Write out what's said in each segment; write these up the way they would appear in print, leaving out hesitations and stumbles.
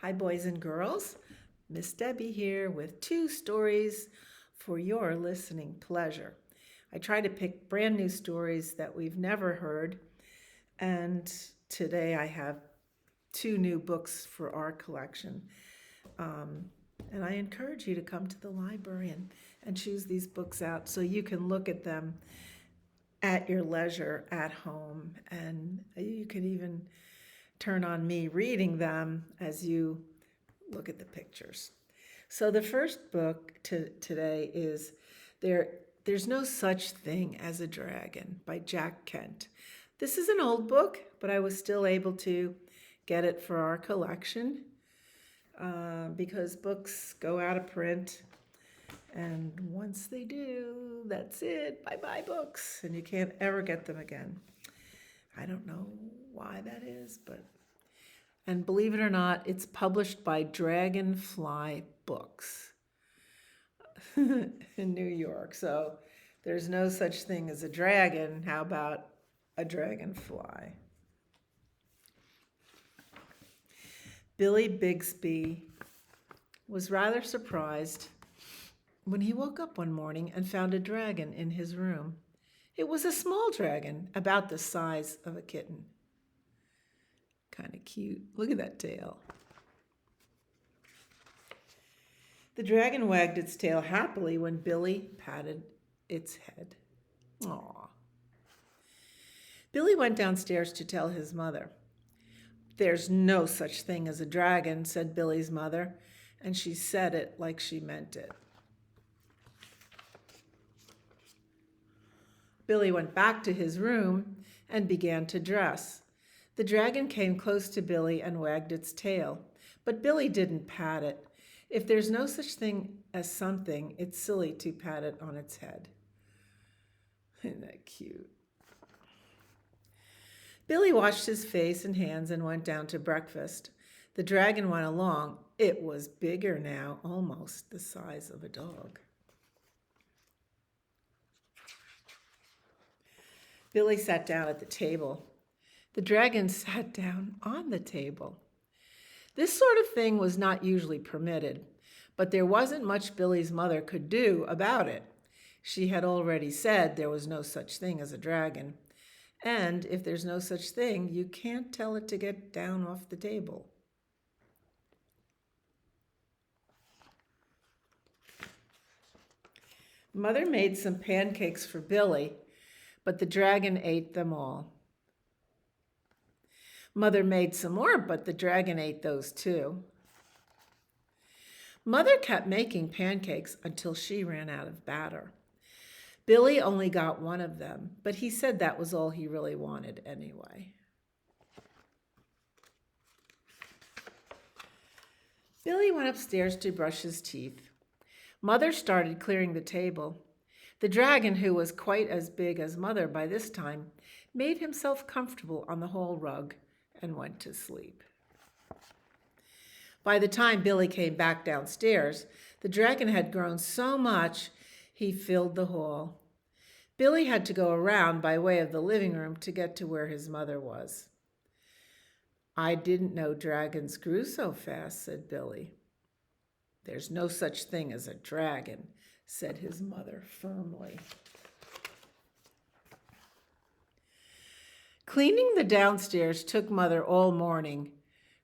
Hi, boys and girls. Miss Debbie here with two stories for your listening pleasure. I try to pick brand new stories that we've never heard, and today I have two new books for our collection. Um, and I encourage you to come to the library and choose these books out so you can look at them at your leisure at home. And you can even turn on me reading them as you look at the pictures. So the first book today is there. There's No Such Thing as a Dragon by Jack Kent. This is an old book, but I was still able to get it for our collection because books go out of print, and once they do, that's it. Bye bye books, and you can't ever get them again. I don't know why that is, but and believe it or not, it's published by Dragonfly Books in New York. So there's no such thing as a dragon. How about a dragonfly? Billy Bigsby was rather surprised when he woke up one morning and found a dragon in his room. It was a small dragon, about the size of a kitten. Kind of cute. Look at that tail. The dragon wagged its tail happily when Billy patted its head. Aw. Billy went downstairs to tell his mother. There's no such thing as a dragon, said Billy's mother, and she said it like she meant it. Billy went back to his room and began to dress. The dragon came close to Billy and wagged its tail, but Billy didn't pat it. If there's no such thing as something, it's silly to pat it on its head. Isn't that cute? Billy washed his face and hands and went down to breakfast. The dragon went along. It was bigger now, almost the size of a dog. Billy sat down at the table. The dragon sat down on the table. This sort of thing was not usually permitted, but there wasn't much Billy's mother could do about it. She had already said there was no such thing as a dragon, and if there's no such thing, you can't tell it to get down off the table. Mother made some pancakes for Billy, but the dragon ate them all. Mother made some more, but the dragon ate those too. Mother kept making pancakes until she ran out of batter. Billy only got one of them, but he said that was all he really wanted anyway. Billy went upstairs to brush his teeth. Mother started clearing the table. The dragon, who was quite as big as Mother by this time, made himself comfortable on the hall rug and went to sleep. By the time Billy came back downstairs, the dragon had grown so much he filled the hall. Billy had to go around by way of the living room to get to where his mother was. I didn't know dragons grew so fast, said Billy. There's no such thing as a dragon, said his mother firmly. Cleaning the downstairs took Mother all morning,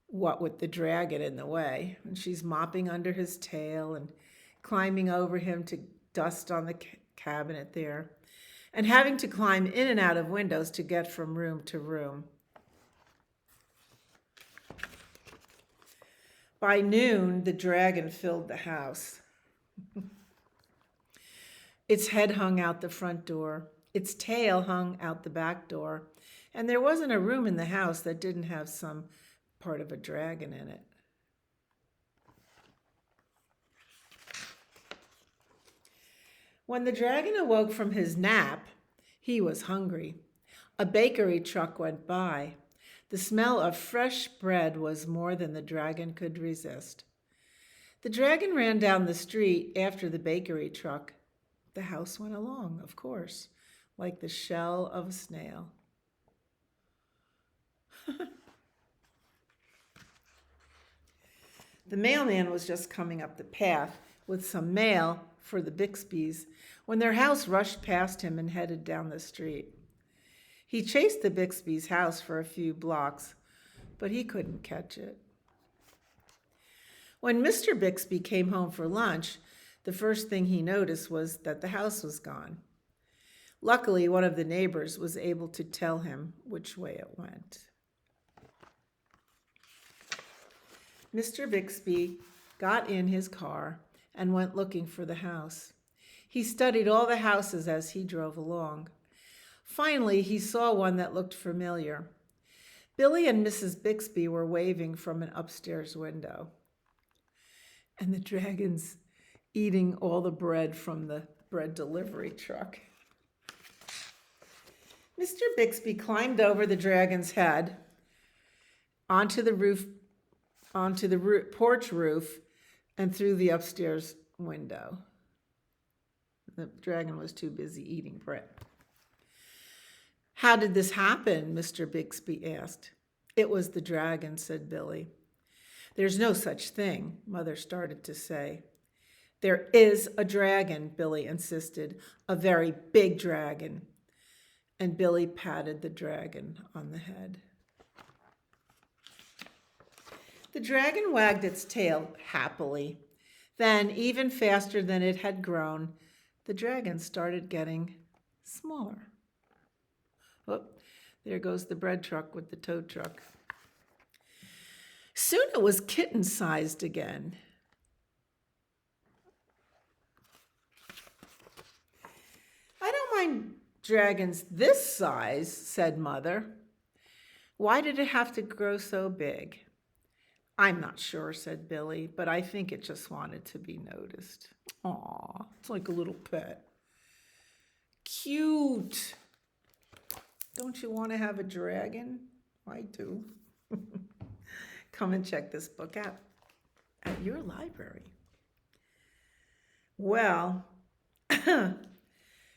what with the dragon in the way. And she's mopping under his tail and climbing over him to dust on the cabinet there, and having to climb in and out of windows to get from room to room. By noon, the dragon filled the house. Its head hung out the front door. Its tail hung out the back door. And there wasn't a room in the house that didn't have some part of a dragon in it. When the dragon awoke from his nap, he was hungry. A bakery truck went by. The smell of fresh bread was more than the dragon could resist. The dragon ran down the street after the bakery truck. The house went along, of course, like the shell of a snail. The mailman was just coming up the path with some mail for the Bixbys when their house rushed past him and headed down the street. He chased the Bixby's house for a few blocks, but he couldn't catch it. When Mr. Bixby came home for lunch, the first thing he noticed was that the house was gone. Luckily, one of the neighbors was able to tell him which way it went. Mr. Bixby got in his car and went looking for the house. He studied all the houses as he drove along. Finally, he saw one that looked familiar. Billy and Mrs. Bixby were waving from an upstairs window. And the dragon's eating all the bread from the bread delivery truck. Mr. Bixby climbed over the dragon's head onto the porch roof, and through the upstairs window. The dragon was too busy eating bread. "How did this happen?" Mr. Bixby asked. "It was the dragon," said Billy. "There's no such thing," Mother started to say. "There is a dragon," Billy insisted, "a very big dragon." And Billy patted the dragon on the head. The dragon wagged its tail happily. Then, even faster than it had grown, the dragon started getting smaller. Oh, there goes the bread truck with the tow truck. Soon it was kitten-sized again. "I don't mind dragons this size," said Mother. "Why did it have to grow so big?" "I'm not sure," said Billy, "but I think it just wanted to be noticed." Aw, it's like a little pet. Cute. Don't you want to have a dragon? I do. Come and check this book out at your library. Well,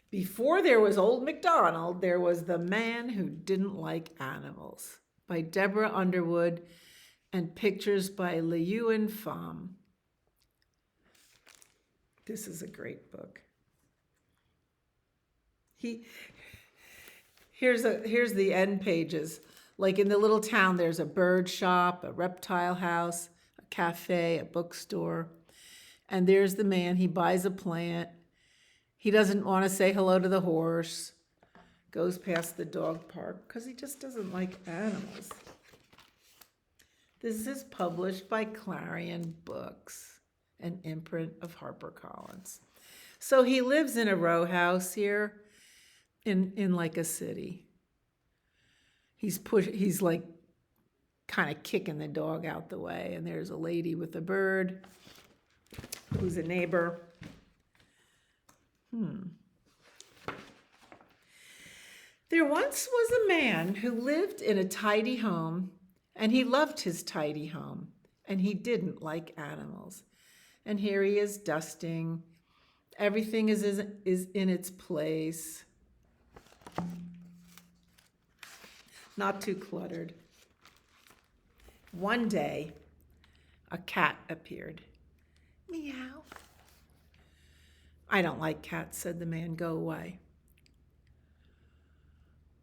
before there was Old MacDonald, there was the Man Who Didn't Like Animals by Deborah Underwood, and pictures by LeUyen Pham. This is a great book. Here's the end pages. Like in the little town, there's a bird shop, a reptile house, a cafe, a bookstore. And there's the man. He buys a plant. He doesn't want to say hello to the horse. Goes past the dog park because he just doesn't like animals. This is published by Clarion Books, an imprint of HarperCollins. So he lives in a row house here in like a city. He's like kind of kicking the dog out the way, and there's a lady with a bird who's a neighbor. There once was a man who lived in a tidy home, and he loved his tidy home, and he didn't like animals. And here he is dusting. Everything is in its place. Not too cluttered. One day, a cat appeared. Meow. "I don't like cats," said the man. "Go away."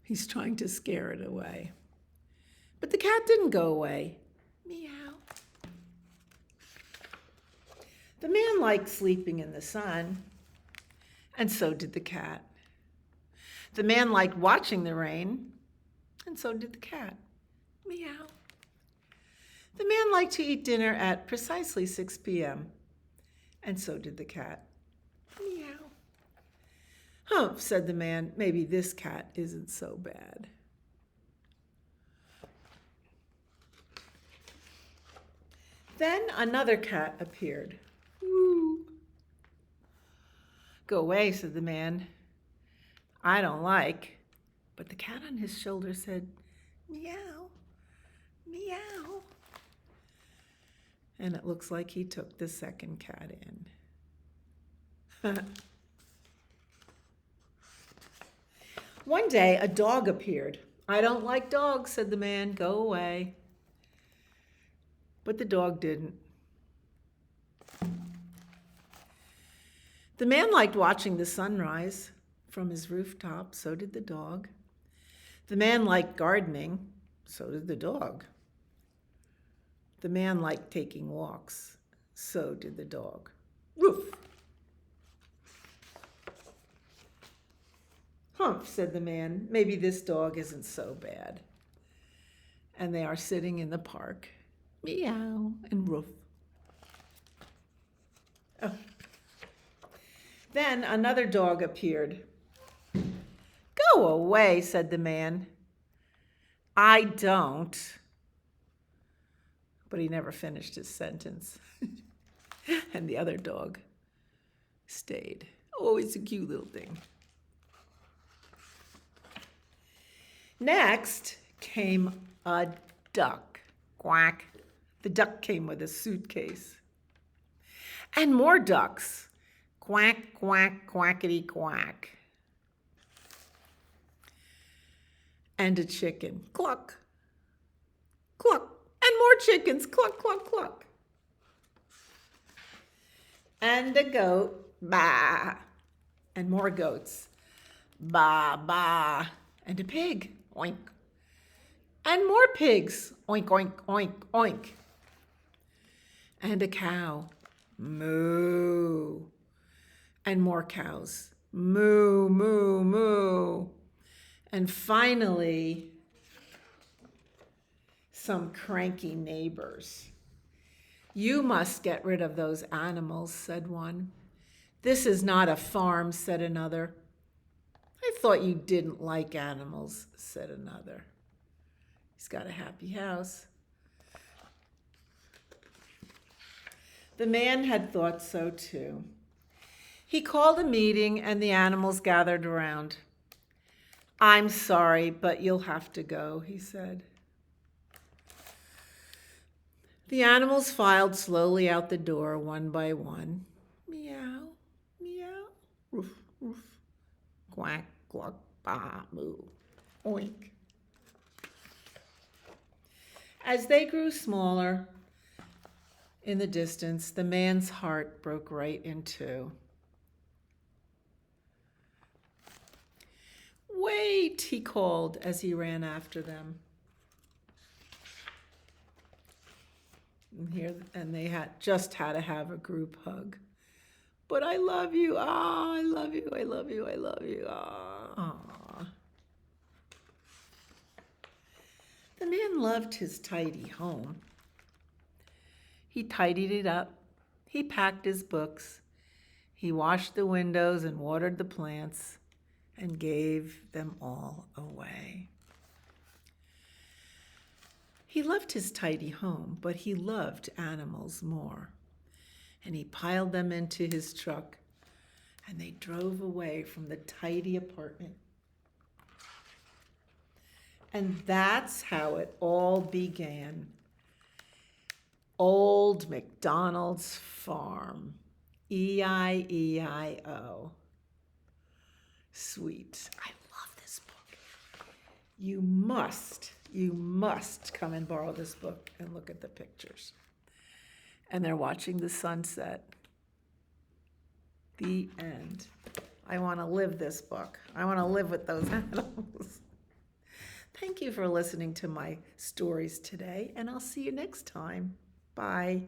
He's trying to scare it away. But the cat didn't go away. Meow. The man liked sleeping in the sun, and so did the cat. The man liked watching the rain, and so did the cat. Meow. The man liked to eat dinner at precisely 6 p.m., and so did the cat. Meow. "Humph," said the man, "maybe this cat isn't so bad." Then another cat appeared. Woo. "Go away," said the man. "I don't like." But the cat on his shoulder said, "Meow, meow." And it looks like he took the second cat in. One day, a dog appeared. "I don't like dogs," said the man. "Go away." But the dog didn't. The man liked watching the sunrise from his rooftop, so did the dog. The man liked gardening, so did the dog. The man liked taking walks, so did the dog. Woof! Humph, said the man, maybe this dog isn't so bad. And they are sitting in the park. Meow and woof. Oh. Then another dog appeared. Go away, said the man. I don't. But he never finished his sentence. And the other dog stayed. Oh, it's a cute little thing. Next came a duck. Quack. The duck came with a suitcase. And more ducks. Quack, quack, quackity, quack. And a chicken. Cluck. Cluck. And more chickens. Cluck, cluck, cluck. And a goat. Bah. And more goats. Bah, bah. And a pig. Oink. And more pigs. Oink, oink, oink, oink. And a cow. Moo. And more cows. Moo, moo, moo. And finally, some cranky neighbors. You must get rid of those animals, said one. This is not a farm, said another. I thought you didn't like animals, said another. He's got a happy house. The man had thought so too. He called a meeting and the animals gathered around. I'm sorry, but you'll have to go, he said. The animals filed slowly out the door one by one. Meow, meow, roof, roof, quack, cluck, bah, moo, oink. As they grew smaller in the distance, the man's heart broke right in two. Wait, he called as he ran after them. And they had to have a group hug. But I love you. Ah, I love you. I love you. I love you. Ah. The man loved his tidy home. He tidied it up. He packed his books. He washed the windows and watered the plants and gave them all away. He loved his tidy home, but he loved animals more. And he piled them into his truck, and they drove away from the tidy apartment. And that's how it all began. Old MacDonald's farm. E-I-E-I-O. Sweet. I love this book. You must come and borrow this book and look at the pictures. And they're watching the sunset. The end. I want to live this book. I want to live with those animals. Thank you for listening to my stories today, and I'll see you next time. Bye.